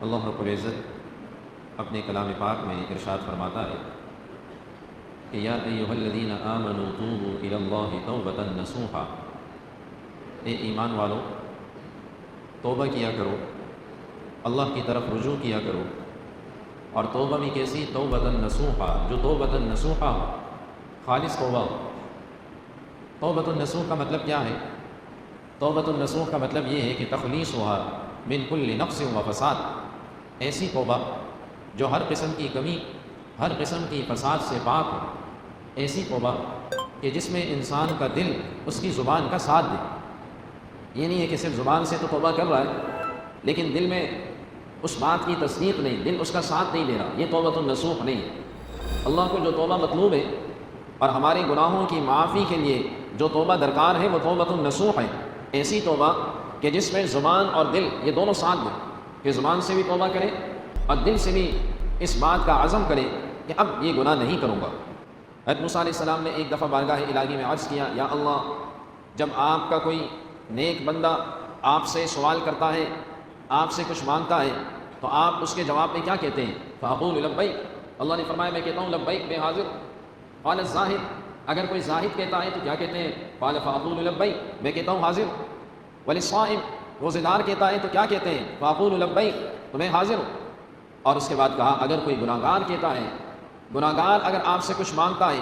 اللہ رب العزت اپنے کلام پاک میں ارشاد فرماتا ہے کہ یا ایھا الذین آمنوا توبوا الی اللہ توبۃ نصوحا، اے ایمان والو توبہ کیا کرو، اللہ کی طرف رجوع کیا کرو، اور توبہ بھی کیسی؟ توبۃ نصوحا، جو توبۃ نصوحا ہو، خالص توبہ ہو۔ توبۃ النصوح کا مطلب کیا ہے؟ توبۃ النصوح کا مطلب یہ ہے کہ تخلیصھا من کل نقص و فساد، ایسی توبہ جو ہر قسم کی کمی، ہر قسم کی فساد سے پاک ہو، ایسی توبہ کہ جس میں انسان کا دل اس کی زبان کا ساتھ دے۔ یہ نہیں ہے کہ صرف زبان سے تو توبہ کر رہا ہے لیکن دل میں اس بات کی تصدیق نہیں، دل اس کا ساتھ نہیں دے رہا، یہ توبۃ النصوح نہیں ہے۔ اللہ کو جو توبہ مطلوب ہے اور ہمارے گناہوں کی معافی کے لیے جو توبہ درکار ہے وہ توبۃ النصوح ہے، ایسی توبہ کہ جس میں زبان اور دل یہ دونوں ساتھ دیں، کہ زبان سے بھی توبہ کرے اور دل سے بھی اس بات کا عزم کرے کہ اب یہ گناہ نہیں کروں گا۔ حضرت موسیٰ علیہ السلام نے ایک دفعہ بارگاہ الہی میں عرض کیا، یا اللہ، جب آپ کا کوئی نیک بندہ آپ سے سوال کرتا ہے، آپ سے کچھ مانگتا ہے، تو آپ اس کے جواب میں کیا کہتے ہیں؟ فاقول لبیک، اللہ نے فرمایا میں کہتا ہوں لبیک بے حاضر۔ قال الزاہد، اگر کوئی زاہد کہتا ہے تو کیا کہتے ہیں؟ قال فاقول لبیک، میں کہتا ہوں حاضر۔ وللصائم، روزہ دار کہتا ہے تو کیا کہتے ہیں؟ فاقول لبیک، تو میں حاضر ہوں۔ اور اس کے بعد کہا اگر کوئی گناہ گار کہتا ہے، گناہ گار اگر آپ سے کچھ مانگتا ہے،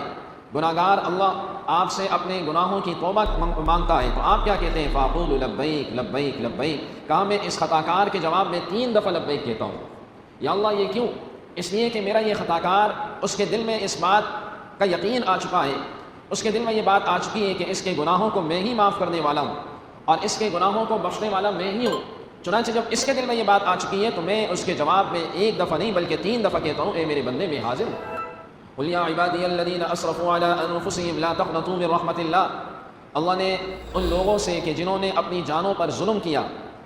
گناہ گار اللہ آپ سے اپنے گناہوں کی توبہ مانگتا ہے تو آپ کیا کہتے ہیں؟ فاقول لبیک لبیک لبیک، کہا میں اس خطا کار کے جواب میں 3 دفعہ لبیک کہتا ہوں۔ یا اللہ یہ کیوں؟ اس لیے کہ میرا یہ خطا کار اس کے دل میں اس بات کا یقین آ چکا ہے، اس کے دل میں یہ بات آ چکی ہے کہ اس کے گناہوں کو میں ہی معاف کرنے والا ہوں اور اس کے گناہوں کو بخشنے والا میں ہی ہوں۔ چنانچہ جب اس کے دل میں یہ بات آ چکی ہے تو میں اس کے جواب میں 1 دفعہ نہیں بلکہ 3 دفعہ کہتا ہوں، اے میرے بندے میں حاضر ہوں۔ قل یا عبادی الذین اسرفوا علی انفسہم لا تقنطوا من رحمت اللہ، اللہ نے ان لوگوں سے کہ جنہوں نے اپنی جانوں پر ظلم کیا،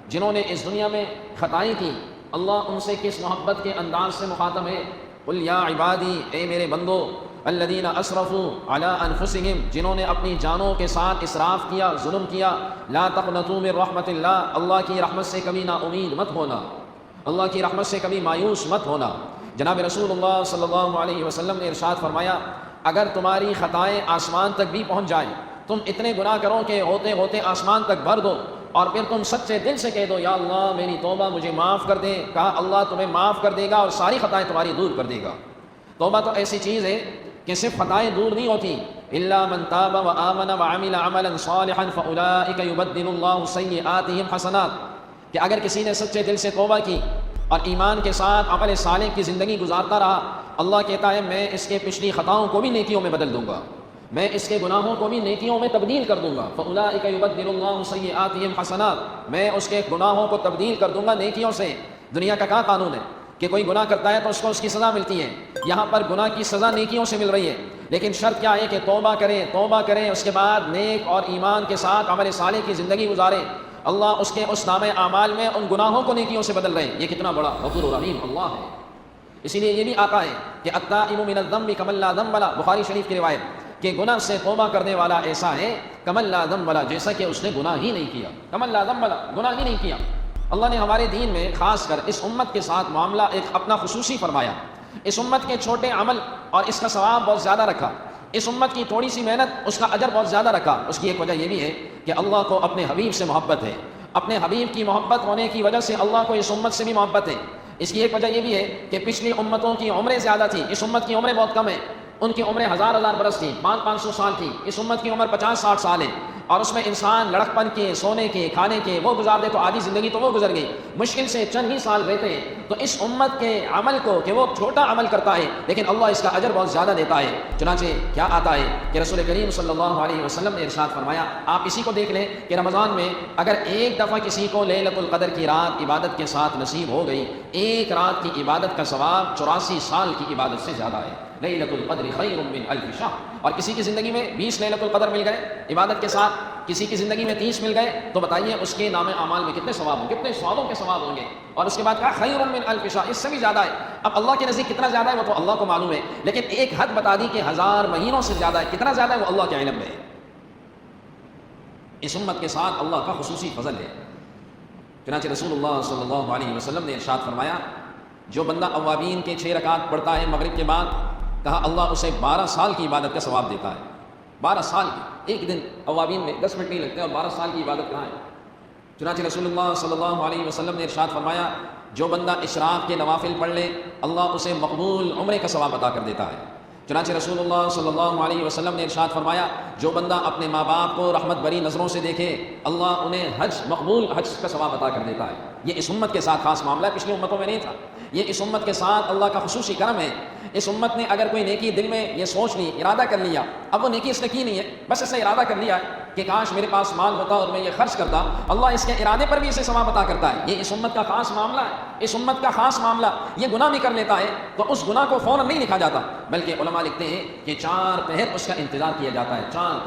جنہوں نے اس دنیا میں خطائی کی، اللہ ان سے کس محبت کے انداز سے مخاطب ہے؟ قل یا عبادی، اے میرے بندو، الذین اسرفوا علی انفسہم، جنہوں نے اپنی جانوں کے ساتھ اسراف کیا، ظلم کیا، لا تقنطوا من رحمت اللہ، اللہ کی رحمت سے کبھی نا امید مت ہونا، اللہ کی رحمت سے کبھی مایوس مت ہونا۔ جناب رسول اللہ صلی اللہ علیہ وسلم نے ارشاد فرمایا اگر تمہاری خطائیں آسمان تک بھی پہنچ جائیں، تم اتنے گناہ کرو کہ ہوتے ہوتے آسمان تک بھر دو، اور پھر تم سچے دل سے کہہ دو یا اللہ میری توبہ مجھے معاف کر دے، کہا اللہ تمہیں معاف کر دے گا اور ساری خطائیں تمہاری دور کر دے گا۔ توبہ تو ایسی چیز ہے کہ صرف خطائیں دور نہیں ہوتی، الا من تاب وآمن وعمل عملا صالحا فاولئک یبدل اللہ سیئاتہم حسنات، کہ اگر کسی نے سچے دل سے توبہ کی اور ایمان کے ساتھ عمل صالح کی زندگی گزارتا رہا، اللہ کہتا ہے میں اس کے پچھلی خطاؤں کو بھی نیکیوں میں بدل دوں گا، میں اس کے گناہوں کو بھی نیکیوں میں تبدیل کر دوں گا۔ فَأُولَٰئِكَ يُبَدِّلُ اللَّهُ سَيِّئَاتِهِمْ حَسَنَات، میں اس کے گناہوں کو تبدیل کر دوں گا نیکیوں سے۔ دنیا کا کیا قانون ہے کہ کوئی گناہ کرتا ہے تو اس کو اس کی سزا ملتی ہے، یہاں پر گناہ کی سزا نیکیوں سے مل رہی ہے، لیکن شرط کیا ہے کہ توبہ کریں اس کے بعد نیک اور ایمان کے ساتھ عمل صالح کی زندگی گزاریں، اللہ اس کے اس نامہ اعمال میں ان گناہوں کو نیکیوں سے بدل رہے ہیں۔ یہ کتنا بڑا غفور و رحیم اللہ ہے۔ اسی لیے یہ بھی آتا ہے کہ التائب من الذنب کمن لا ذنب لہ، بخاری شریف کی روایت کہ گناہ سے توبہ کرنے والا ایسا ہے کمن لا ذنب لہ، جیسا کہ اس نے گناہ ہی نہیں کیا، کمن لا ذنب لہ، گناہ ہی نہیں کیا۔ اللہ نے ہمارے دین میں خاص کر اس امت کے ساتھ معاملہ ایک اپنا خصوصی فرمایا، اس امت کے چھوٹے عمل اور اس کا ثواب بہت زیادہ رکھا، اس امت کی تھوڑی سی محنت اس کا اجر بہت زیادہ رکھا۔ اس کی ایک وجہ یہ بھی ہے کہ اللہ کو اپنے حبیب سے محبت ہے، اپنے حبیب کی محبت ہونے کی وجہ سے اللہ کو اس امت سے بھی محبت ہے۔ اس کی ایک وجہ یہ بھی ہے کہ پچھلی امتوں کی عمریں زیادہ تھیں، اس امت کی عمریں بہت کم ہیں، ان کی عمریں 1000 برس تھیں، 500 سال تھی، اس امت کی عمر 50-60 سال ہے، اور اس میں انسان لڑکپن کے، سونے کے، کھانے کے وہ گزار دے تو آدھی زندگی تو وہ گزر گئی، مشکل سے چند ہی سال رہتے ہیں۔ تو اس امت کے عمل کو کہ وہ چھوٹا عمل کرتا ہے لیکن اللہ اس کا اجر بہت زیادہ دیتا ہے۔ چنانچہ کیا آتا ہے کہ رسول کریم صلی اللہ علیہ وسلم نے ارشاد فرمایا، آپ اسی کو دیکھ لیں کہ رمضان میں اگر ایک دفعہ کسی کو لیلۃ القدر کی رات عبادت کے ساتھ نصیب ہو گئی، ایک رات کی عبادت کا ثواب 84 سال کی عبادت سے زیادہ ہے۔ لیلۃ القدر خیر من الف شہر، اور کسی کی زندگی میں 20 لیلۃ القدر مل گئے عبادت کے ساتھ، کسی کی زندگی میں 30 مل گئے، تو بتائیے اس کے نام اعمال میں کتنے ثواب ہوں، کتنے ثوابوں کے ثواب ہوں گے۔ اور اس کے بعد کہا خیر من الف شہر، اس سے بھی زیادہ ہے۔ اب اللہ کے نزدیک کتنا زیادہ ہے وہ تو اللہ کو معلوم ہے، لیکن ایک حد بتا دی کہ 1000 مہینوں سے زیادہ ہے، کتنا زیادہ ہے وہ اللہ کے علم میں ہے۔ اس امت کے ساتھ اللہ کا خصوصی فضل ہے۔ چنانچہ رسول اللہ صلی اللہ علیہ وسلم نے ارشاد فرمایا جو بندہ اوابین کے 6 رکعت پڑھتا ہے مغرب کے بعد، کہا اللہ اسے 12 سال کی عبادت کا ثواب دیتا ہے۔ 12 سال کی، ایک دن اوابین میں 10 منٹ نہیں لگتے اور 12 سال کی عبادت کہاں ہے؟ چنانچہ رسول اللہ صلی اللہ علیہ وسلم نے ارشاد فرمایا جو بندہ اشراق کے نوافل پڑھ لے اللہ اسے مقبول عمرے کا ثواب عطا کر دیتا ہے۔ چنانچہ رسول اللہ صلی اللہ علیہ وسلم نے ارشاد فرمایا جو بندہ اپنے ماں باپ کو رحمت بری نظروں سے دیکھے اللہ انہیں مقبول حج کا ثواب عطا کر دیتا ہے۔ یہ اس امت کے ساتھ خاص معاملہ ہے، پچھلی امتوں میں نہیں تھا۔ یہ اس امت کے ساتھ اللہ کا خصوصی کرم ہے۔ اس امت نے اگر کوئی نیکی دل میں یہ سوچ لی، ارادہ کر لیا، اب وہ نیکی اس نے کی نہیں ہے، بس اسے ارادہ کر لیا کہ کاش میرے پاس مال ہوتا اور میں یہ خرچ کرتا، اللہ اس کے ارادے پر بھی اسے ثواب عطا کرتا ہے۔ یہ اس امت کا خاص معاملہ ہے، اس امت کا خاص معاملہ۔ یہ گناہ بھی کر لیتا ہے تو اس گناہ کو فوراً نہیں لکھا جاتا، بلکہ علماء لکھتے ہیں کہ 4 پہر اس کا انتظار کیا جاتا ہے۔ 4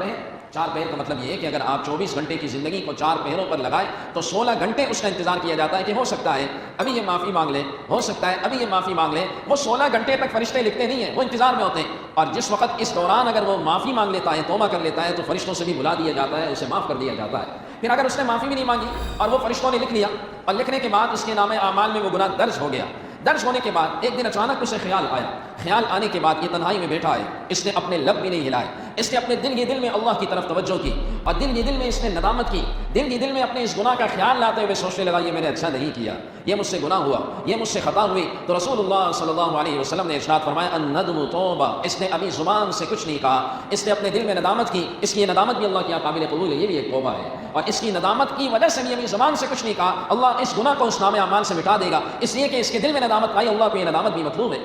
پہر کا مطلب یہ ہے کہ اگر آپ 24 گھنٹے کی زندگی کو 4 پہروں پر لگائے تو 16 گھنٹے اس کا انتظار کیا جاتا ہے کہ ہو سکتا ہے ابھی یہ معافی مانگ لے، ہو سکتا ہے ابھی یہ معافی مانگ لے۔ وہ 16 گھنٹے تک فرشتے لکھتے نہیں ہیں، وہ انتظار میں ہوتے ہیں، اور جس وقت اس دوران اگر وہ معافی مانگ لیتا ہے، توبہ کر لیتا ہے تو فرشتوں سے بھی بلا دیا جاتا ہے، اسے معاف کر دیا جاتا ہے۔ پھر اگر اس نے معافی بھی نہیں مانگی اور وہ فرشتوں نے لکھ لیا اور لکھنے کے بعد اس کے نام اعمال میں وہ گناہ درج ہو گیا، درج ہونے کے بعد ایک دن اچانک اسے خیال آیا، خیال آنے کے بعد یہ تنہائی میں بیٹھا ہے، اس نے اپنے لب بھی نہیں ہلائے، اس نے اپنے دل میں اللہ کی طرف توجہ کی اور دل میں اس نے ندامت کی، دل میں اپنے اس گناہ کا خیال لاتے ہوئے سوچنے لگا یہ میں نے اچھا نہیں کیا، یہ مجھ سے گناہ ہوا، یہ مجھ سے خطا ہوئی۔ تو رسول اللہ صلی اللہ علیہ وسلم نے ارشاد فرمایا الندم توبہ، اس نے ابھی زبان سے کچھ نہیں کہا، اس نے اپنے دل میں ندامت کی، اس کی یہ ندامت بھی اللہ کی قابل قبول ہے، یہ بھی ایک توبہ ہے، اور اس کی ندامت کی وجہ سے بھی ابھی زبان سے کچھ نہیں کہا، اللہ اس گناہ کو اس نام اعمال سے مٹا دے گا، اس لیے کہ اس کے دل میں ندامت آئی، اللہ کو یہ ندامت بھی مطلوب ہے۔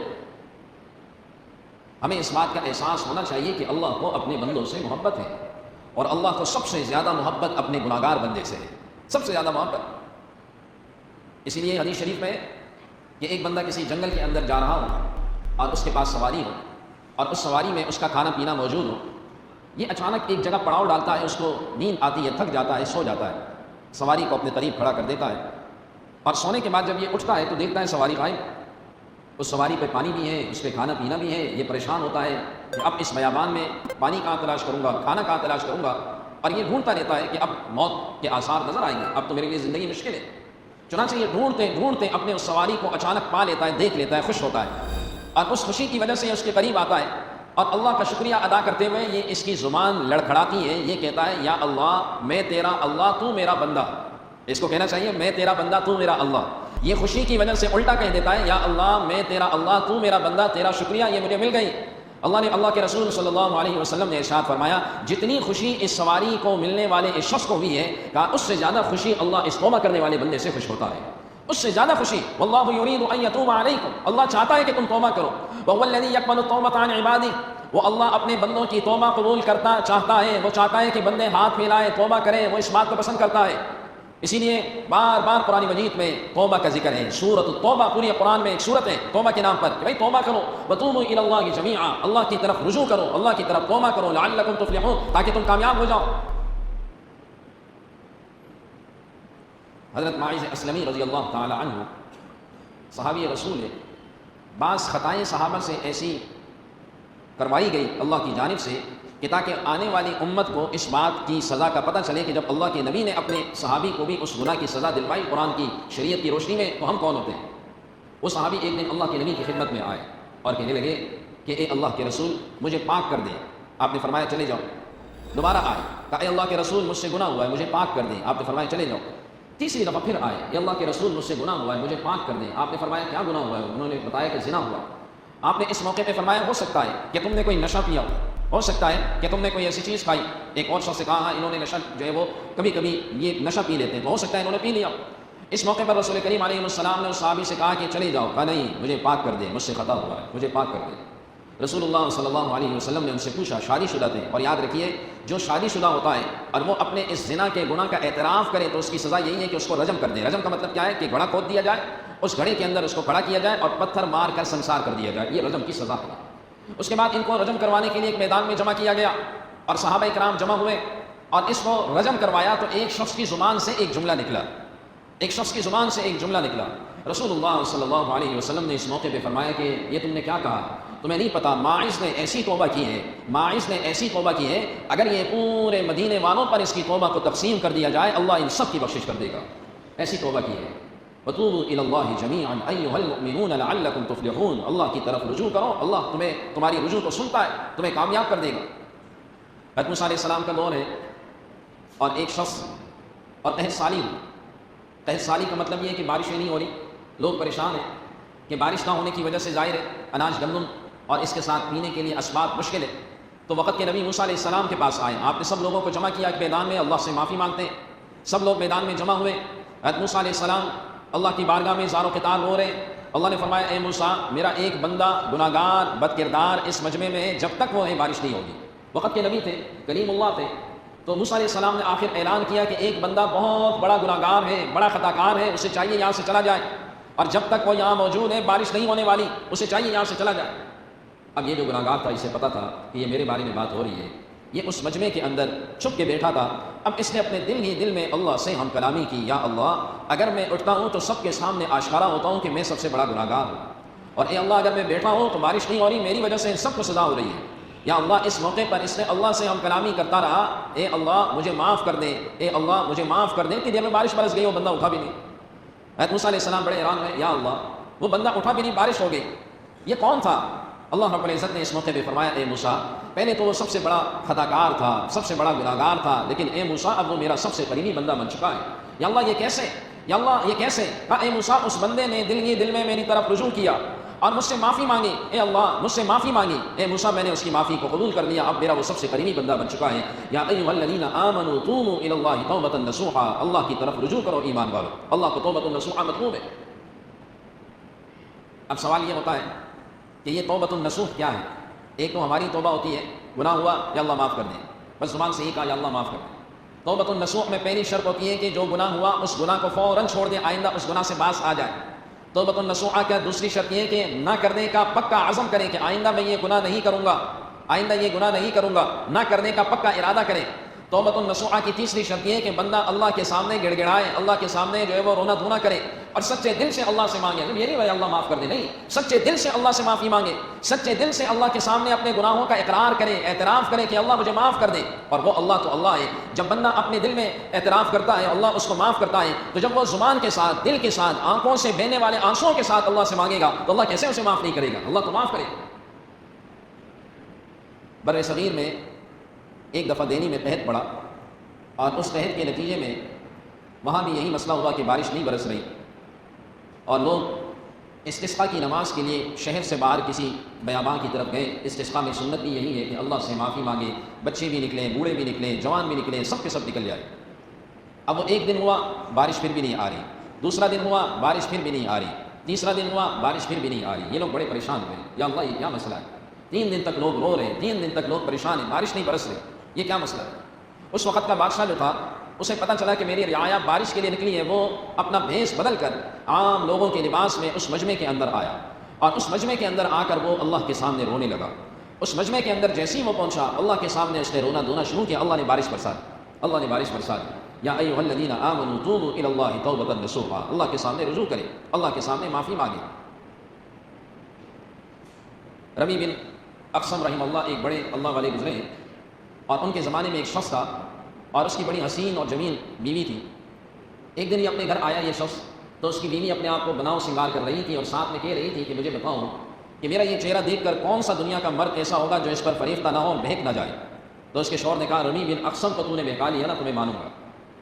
ہمیں اس بات کا احساس ہونا چاہیے کہ اللہ کو اپنے بندوں سے محبت ہے، اور اللہ کو سب سے زیادہ محبت اپنے گناہگار بندے سے ہے، سب سے زیادہ محبت۔ اسی لیے حدیث شریف میں کہ ایک بندہ کسی جنگل کے اندر جا رہا ہو اور اس کے پاس سواری ہو اور اس سواری میں اس کا کھانا پینا موجود ہو، یہ اچانک ایک جگہ پڑاؤ ڈالتا ہے، اس کو نیند آتی ہے، تھک جاتا ہے، سو جاتا ہے، سواری کو اپنے قریب کھڑا کر دیتا ہے، اور سونے کے بعد جب یہ اٹھتا ہے تو دیکھتا ہے سواری غائب، اس سواری پہ پانی بھی ہے، اس پہ کھانا پینا بھی ہے، یہ پریشان ہوتا ہے کہ اب اس بیابان میں پانی کہاں تلاش کروں گا، کھانا کہاں تلاش کروں گا، اور یہ ڈھونڈتا رہتا ہے کہ اب موت کے آثار نظر آئیں گے، اب تو میرے لیے زندگی مشکل ہے۔ چنانچہ یہ ڈھونڈتے اپنے اس سواری کو اچانک پا لیتا ہے، دیکھ لیتا ہے، خوش ہوتا ہے، اور اس خوشی کی وجہ سے اس کے قریب آتا ہے اور اللہ کا شکریہ ادا کرتے ہوئے یہ اس کی زبان لڑکھڑاتی ہے، یہ کہتا ہے یا اللہ میں تیرا اللہ تو میرا بندہ، اس کو کہنا چاہیے میں تیرا بندہ تو میرا اللہ، یہ خوشی کی وجہ سے الٹا کہہ دیتا ہے یا اللہ میں تیرا اللہ تو میرا بندہ، تیرا شکریہ یہ مجھے مل گئی۔ اللہ کے رسول صلی اللہ علیہ وسلم نے ارشاد فرمایا جتنی خوشی اس سواری کو ملنے والے اس شخص کو ہوئی ہے، کہا اس سے زیادہ خوشی اللہ اس توبہ کرنے والے بندے سے خوش ہوتا ہے، اس سے زیادہ خوشی۔ واللہ یرید ان یتوب علیکم، اللہ چاہتا ہے کہ تم توبہ کرو، وهو الذی یقبل التوبۃ عن عبادہ، وہ اللہ اپنے بندوں کی توبہ قبول کرتا چاہتا ہے، وہ چاہتا ہے کہ بندے ہاتھ پھیلائے توبہ کریں، وہ اس بات کو پسند کرتا ہے۔ اسی لیے بار بار قرآن مجید میں توبہ کا ذکر ہے، سورۃ التوبہ پوری قرآن میں ایک سورت ہے توبہ کے نام پر کہ بھائی توبہ کرو، وتوبوا الی اللہ جمیعا، اللہ کی طرف رجوع کرو، اللہ کی طرف توبہ کرو، لعلکم تفلحون، تاکہ تم کامیاب ہو جاؤ۔ حضرت معاذ اسلمی رضی اللہ تعالی عنہ صحابی رسول ہے، بعض خطائیں صحابہ سے ایسی کروائی گئی اللہ کی جانب سے کہ تاکہ آنے والی امت کو اس بات کی سزا کا پتہ چلے کہ جب اللہ کے نبی نے اپنے صحابی کو بھی اس گناہ کی سزا دلوائی قرآن کی شریعت کی روشنی میں، تو ہم کون ہوتے ہیں۔ وہ صحابی ایک دن اللہ کے نبی کی خدمت میں آئے اور کہنے لگے کہ اے اللہ کے رسول مجھے پاک کر دیں، آپ نے فرمایا چلے جاؤ۔ دوبارہ آئے، کہا اے اللہ کے رسول مجھ سے گناہ ہوا ہے، مجھے پاک کر دیں، آپ نے فرمایا چلے جاؤ۔ تیسری دفعہ پھر آئے، اے اللہ کے رسول مجھ سے گناہ ہوا ہے، مجھے پاک کر دیں، آپ نے فرمایا کیا گناہ ہوا ہے، انہوں نے بتایا کہ زنا ہوا۔ آپ نے اس موقع پہ فرمایا ہو سکتا ہے کہ تم نے کوئی نشہ پیا ہو سکتا ہے کہ تم نے کوئی ایسی چیز کھائی۔ ایک اور شخص سے کہا انہوں نے نشہ جو ہے وہ کبھی کبھی یہ نشہ پی لیتے ہیں، تو ہو سکتا ہے انہوں نے پی لیا۔ اس موقع پر رسول کریم علیہ السلام نے اس صحابی سے کہا کہ چلے جاؤ، کہا نہیں مجھے پاک کر دیں، مجھ سے خطا ہوا ہے، مجھے پاک کر دیں۔ رسول اللہ صلی اللہ علیہ وسلم نے ان سے پوچھا، شادی شدہ تھے، اور یاد رکھیے جو شادی شدہ ہوتا ہے اور وہ اپنے اس زنا کے گناہ کا اعتراف کرے تو اس کی سزا یہی ہے کہ اس کو رجم کر دیں۔ رجم کا مطلب کیا ہے کہ گھڑا کھود دیا جائے، اس گھڑے کے اندر اس کو کھڑا کیا جائے اور پتھر مار کر سنسار کر دیا جائے، یہ رجم کی سزا ہے۔ اس کے بعد ان کو رجم کروانے کے لیے ایک میدان میں جمع کیا گیا اور صحابہ کرام جمع ہوئے اور اس کو رجم کروایا تو ایک شخص کی زبان سے ایک جملہ نکلا، ایک شخص کی زبان سے ایک جملہ نکلا۔ رسول اللہ صلی اللہ علیہ وسلم نے اس موقع پہ فرمایا کہ یہ تم نے کیا کہا، تمہیں نہیں پتا ماعز نے ایسی توبہ کی ہے، ماعز نے ایسی توبہ کی ہے، اگر یہ پورے مدینے والوں پر اس کی توبہ کو تقسیم کر دیا جائے اللہ ان سب کی بخشش کر دے گا۔ ایسی توبہ کی ہے۔ وَتُوبُوا إِلَى اللَّهِ جَمِيعًا أَيُّهَا الْمُؤْمِنُونَ لَعَلَّكُمْ تُفْلِحُونَ، اللہ کی طرف رجوع کرو، اللہ تمہاری رجوع کو سنتا ہے، تمہیں کامیاب کر دے گا۔ حضرت موسیٰ علیہ السلام کا دور ہے اور ایک شخص اور قحط سالی ہوئی۔ قحط سالی کا مطلب یہ ہے کہ بارشیں نہیں ہو رہی، لوگ پریشان ہیں کہ بارش نہ ہونے کی وجہ سے ظاہر ہے اناج گندم اور اس کے ساتھ پینے کے لیے اسباب مشکل ہے۔ تو وقت کے نبی موسیٰ علیہ السلام کے پاس آئے، آپ نے سب لوگوں کو جمع کیا کہ میدان میں اللہ سے معافی مانگتے ہیں۔ سب لوگ میدان میں جمع ہوئے، حضرت موسیٰ علیہ السلام اللہ کی بارگاہ میں زار و قطار رو رہے ہیں۔ اللہ نے فرمایا اے موسیٰ، میرا ایک بندہ گناہ گار بد کردار اس مجمع میں ہے، جب تک وہ ہے بارش نہیں ہوگی۔ وقت کے نبی تھے، کریم اللہ تھے، تو موسیٰ علیہ السلام نے آخر اعلان کیا کہ ایک بندہ بہت بڑا گناہ گار ہے، بڑا خطا کار ہے، اسے چاہیے یہاں سے چلا جائے، اور جب تک وہ یہاں موجود ہے بارش نہیں ہونے والی، اسے چاہیے یہاں سے چلا جائے۔ اب یہ جو گناہ گار تھا اسے پتہ تھا کہ یہ میرے بارے میں بات ہو رہی ہے، یہ اس مجمع کے اندر چھپ کے بیٹھا تھا۔ اب اس نے اپنے دل ہی دل میں اللہ سے ہم کلامی کی، یا اللہ اگر میں اٹھتا ہوں تو سب کے سامنے آشکارا ہوتا ہوں کہ میں سب سے بڑا گناہ گار ہوں، اور اے اللہ اگر میں بیٹھا ہوں تو بارش نہیں ہو رہی، میری وجہ سے ان سب کو سزا ہو رہی ہے۔ یا اللہ اس موقع پر اس نے اللہ سے ہم کلامی کرتا رہا، اے اللہ مجھے معاف کر دے، اے اللہ مجھے معاف کر دے، کہ دیر میں بارش برس گئی، وہ بندہ اٹھا بھی نہیں۔ حضرت موسیٰ علیہ السلام بڑے حیران ہوئے، یا اللہ وہ بندہ اٹھا بھی نہیں، بارش ہو گئی، یہ کون تھا؟ اللہ رب العزت نے اس موقع پہ فرمایا اے موسیٰ، پہلے تو وہ سب سے بڑا خطا کار تھا، سب سے بڑا گناہ گار تھا، لیکن اے موسیٰ اب وہ میرا سب سے قریبی بندہ بن چکا ہے۔ یا اللہ یہ کیسے؟ یا اللہ یہ کیسے؟ کہا اے موسیٰ اس بندے نے دل میں میری طرف رجوع کیا اور مجھ سے معافی مانگی، اے اللہ مجھ سے معافی مانگی، اے موسیٰ میں نے اس کی معافی کو قبول کر لیا، اب میرا وہ سب سے قریبی بندہ بن چکا ہے۔ یا ایھا الذین آمنوا توبوا الی اللہ توبۃ نصوحا، اللہ کی طرف رجوع کرو ایمان والو، اللہ کو توبۃ نصوحا مطلوب ہے۔ اب سوال یہ ہوتا ہے کہ یہ توبۃ النصوح کیا ہے؟ ایک تو ہماری توبہ ہوتی ہے، گناہ ہوا یا اللہ معاف کر دیں، بس زبان سے ہی کہا یا اللہ معاف کر دیں۔ توبۃ النصوح میں پہلی شرط ہوتی ہے کہ جو گناہ ہوا اس گناہ کو فوراً چھوڑ دیں، آئندہ اس گناہ سے باز آ جائے۔ توبۃ النصوح کا دوسری شرط یہ ہے کہ نہ کرنے کا پکا عزم کریں کہ آئندہ میں یہ گناہ نہیں کروں گا، آئندہ یہ گناہ نہیں کروں گا، نہ کرنے کا پکا ارادہ کریں۔ توبۃ النصوح کی تیسری شرط یہ ہے کہ بندہ اللہ کے سامنے گڑ گڑائے، اللہ کے سامنے جو ہے وہ رونا دھونا کرے اور سچے دل سے اللہ سے مانگے۔ یہ نہیں بھائی اللہ معاف کر دے، نہیں، سچے دل سے اللہ سے معافی مانگے، سچے دل سے اللہ کے سامنے اپنے گناہوں کا اقرار کرے، اعتراف کرے کہ اللہ مجھے معاف کر دے۔ اور وہ اللہ تو اللہ ہے، جب بندہ اپنے دل میں اعتراف کرتا ہے اللہ اس کو معاف کرتا ہے، تو جب وہ زبان کے ساتھ، دل کے ساتھ، آنکھوں سے بہنے والے آنسوؤں کے ساتھ اللہ سے مانگے گا تو اللہ کیسے اسے معاف نہیں کرے گا؟ اللہ تو معاف کرے گا۔ بر صغیر میں ایک دفعہ دہلی میں قحط پڑا، اور اس قحط کے نتیجے میں وہاں بھی یہی مسئلہ ہوا کہ بارش نہیں برس رہی، اور لوگ استسقاء کی نماز کے لیے شہر سے باہر کسی بیاباں کی طرف گئے۔ استسقاء میں سنت بھی یہی ہے کہ اللہ سے معافی مانگے، بچے بھی نکلیں، بوڑھے بھی نکلیں، جوان بھی نکلیں، سب کے سب نکل جائے۔ اب وہ ایک دن ہوا بارش پھر بھی نہیں آ رہی، دوسرا دن ہوا بارش پھر بھی نہیں آ رہی، تیسرا دن ہوا بارش پھر بھی نہیں آ رہی۔ یہ لوگ بڑے پریشان ہوئے، یا اللہ یہ کیا مسئلہ ہے؟ 3 دن تک لوگ رو رہے ہیں، 3 دن تک لوگ پریشان ہیں، بارش نہیں برس رہی، یہ کیا مسئلہ ہے؟ اس وقت کا بادشاہ جو تھا اسے پتہ چلا کہ میری رعایا بارش کے لیے نکلی ہے، وہ اپنا بھیس بدل کر عام لوگوں کے لباس میں اس مجمع کے اندر آیا، اور اس مجمع کے اندر آ کر وہ اللہ کے سامنے رونے لگا۔ اس مجمع کے اندر جیسے ہی وہ پہنچا اللہ کے سامنے اس نے رونا دھونا شروع کیا۔ اللہ نے بارش برسا دی، اللہ نے بارش برسا دی۔ یا ایھا الذین آمنوا توبوا الی اللہ توبۃ نصوحا، اللہ کے سامنے رجوع کرے، اللہ کے سامنے معافی مانگے۔ ربیع بن اقسم رحمہ اللہ ایک بڑے اللہ والے گزرے ہیں، اور ان کے زمانے میں ایک شخص تھا اور اس کی بڑی حسین اور جمیل بیوی تھی۔ ایک دن یہ اپنے گھر آیا یہ شخص، تو اس کی بیوی اپنے آپ کو بناؤ سنگار کر رہی تھی اور ساتھ میں کہہ رہی تھی کہ مجھے بتاؤ کہ میرا یہ چہرہ دیکھ کر کون سا دنیا کا مرد ایسا ہوگا جو اس پر فریفتہ نہ ہو اور بہک نہ جائے۔ تو اس کے شوہر نے کہا ربیع بن اقسم کو تو نے بہکا لیا نا، تمہیں مانوں گا۔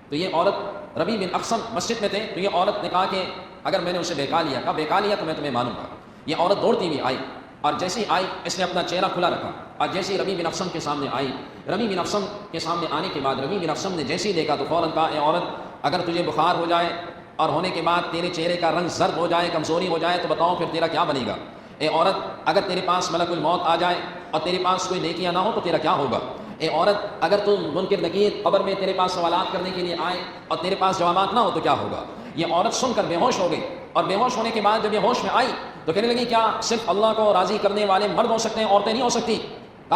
تو یہ عورت، ربیع بن اقسم مسجد میں تھے، تو یہ عورت نے کہا کہ اگر میں نے اسے بہکا لیا، کہا بہکا لیا تو میں تمہیں مانوں گا۔ یہ عورت دوڑتی ہوئی آئی، اور جیسے ہی آئی اس نے اپنا چہرہ کھلا رکھا، اور جیسے ہی ربیع بن اقسم کے سامنے آئی، ربیع بن اقسم کے سامنے آنے کے بعد ربیع بن اقسم نے جیسے ہی دیکھا تو فوراً کہا اے عورت، اگر تجھے بخار ہو جائے اور ہونے کے بعد تیرے چہرے کا رنگ زرد ہو جائے، کمزوری ہو جائے، تو بتاؤ پھر تیرا کیا بنے گا؟ اے عورت، اگر تیرے پاس ملک الموت آ جائے اور تیرے پاس کوئی نیکیاں نہ ہو تو تیرا کیا ہوگا؟ اے عورت، اگر تم منکر نکیر قبر میں تیرے پاس سوالات کرنے کے لیے آئے اور تیرے پاس جوابات نہ ہو تو کیا ہوگا؟ یہ عورت سن کر بے ہوش ہو گئی، اور بے ہوش ہونے کے بعد جب یہ ہوش میں آئی تو کہنے لگی کیا صرف اللہ کو راضی کرنے والے مرد ہو سکتے ہیں، عورتیں نہیں ہو سکتی؟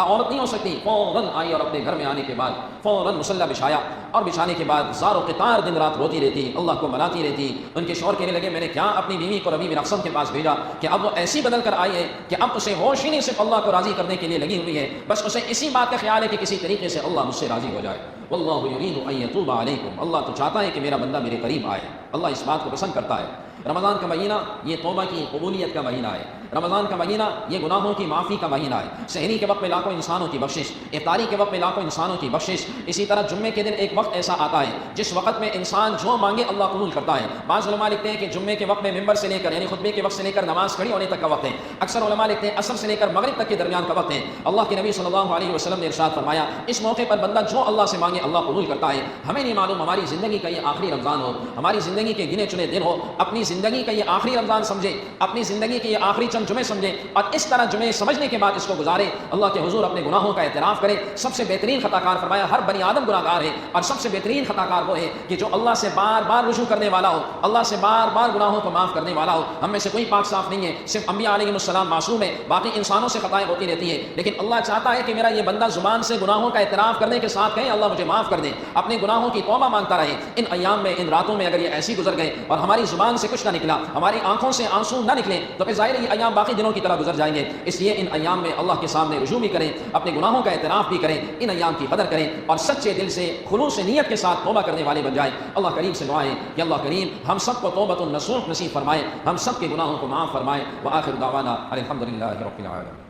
عورت نہیں ہو سکتی فوراً آئی اور اپنے گھر میں آنے کے بعد فوراً مصلی بچھایا اور بچھانے کے بعد زار و قطار دن رات روتی رہتی، اللہ کو مناتی رہتی۔ ان کے شوہر کہنے لگے میں نے کیا اپنی بیوی کو ربیع بن اقسم کے پاس بھیجا کہ اب وہ ایسی بدل کر آئی ہے کہ اب اسے ہوش ہی نہیں، صرف اللہ کو راضی کرنے کے لیے لگی ہوئی ہے، بس اسے اسی بات کا خیال ہے کہ کسی طریقے سے اللہ مجھ سے راضی ہو جائے۔ واللہ یرید ان یتوب علیکم، اللہ تو چاہتا ہے کہ میرا بندہ میرے قریب آئے، اللہ اس بات کو پسند کرتا ہے۔ رمضان کا مہینہ یہ توبہ کی قبولیت کا مہینہ ہے، رمضان کا مہینہ یہ گناہوں کی معافی کا مہینہ ہے۔ سحری کے وقت میں لاکھوں انسانوں کی بخشش، افطاری کے وقت میں لاکھوں انسانوں کی بخشش۔ اسی طرح جمعے کے دن ایک وقت ایسا آتا ہے جس وقت میں انسان جو مانگے اللہ قبول کرتا ہے۔ بعض علماء لکھتے ہیں کہ جمعے کے وقت میں ممبر سے لے کر یعنی خطبے کے وقت سے لے کر نماز کھڑی ہونے تک کا وقت ہے۔ اکثر علماء لکھتے ہیں عصر سے لے کر مغرب تک کے درمیان کا وقت ہے۔ اللہ کے نبی صلی اللہ علیہ وسلم نے ارشاد فرمایا اس موقع پر بندہ جو اللہ سے مانگے اللہ قبول کرتا ہے۔ ہمیں نہیں معلوم ہماری زندگی کا یہ آخری رمضان ہو، ہماری زندگی کے گنے چنے دن ہو، اپنی زندگی کا یہ آخری رمضان سمجھے، اپنی زندگی کے یہ آخری چند جمعے سمجھے اور اس طرح جمعے سمجھنے کے بعد اس کو گزارے، اللہ کے حضور اپنے گناہوں کا اعتراف کرے۔ سب سے بہترین خطا کار فرمایا ہر بنی آدم گناہ گار ہے، اور سب سے بہترین خطا کار وہ ہے کہ جو اللہ سے بار بار رجوع کرنے والا ہو، اللہ سے بار بار گناہوں کو معاف کرنے والا ہو۔ ہم میں سے کوئی پاک صاف نہیں ہے، صرف انبیاء علیہ السلام معصوم ہے، باقی انسانوں سے خطائیں ہوتی رہتی ہیں، لیکن اللہ چاہتا ہے کہ میرا یہ بندہ زبان سے گناہوں کا اعتراف کرنے کے ساتھ کہے اللہ مجھے معاف کر دے، اپنے گناہوں کی توبہ مانگتا رہے۔ ان ایام میں ان راتوں میں اگر یہ ایسی گزر گئے اور ہماری زبان سے کچھ نہ نکلا، ہماری آنکھوں سے آنسو نہ نکلے، تو پھر ظاہر ہے یہ ایام باقی دنوں کی طرح گزر جائیں گے۔ اس لیے ان ایام میں اللہ کے سامنے رجوع بھی کریں، اپنے گناہوں کا اعتراف بھی کریں، ان ایام کی قدر کریں اور سچے دل سے خلوص نیت کے ساتھ توبہ کرنے والے بن جائیں۔ اللہ کریم سے دعائیں کہ اللہ کریم ہم سب کو توبۃ النصوح نصیب فرمائے، ہم سب کے گناہوں کو معاف فرمائے۔ وآخر دعوانا الحمدللہ رب العالمین۔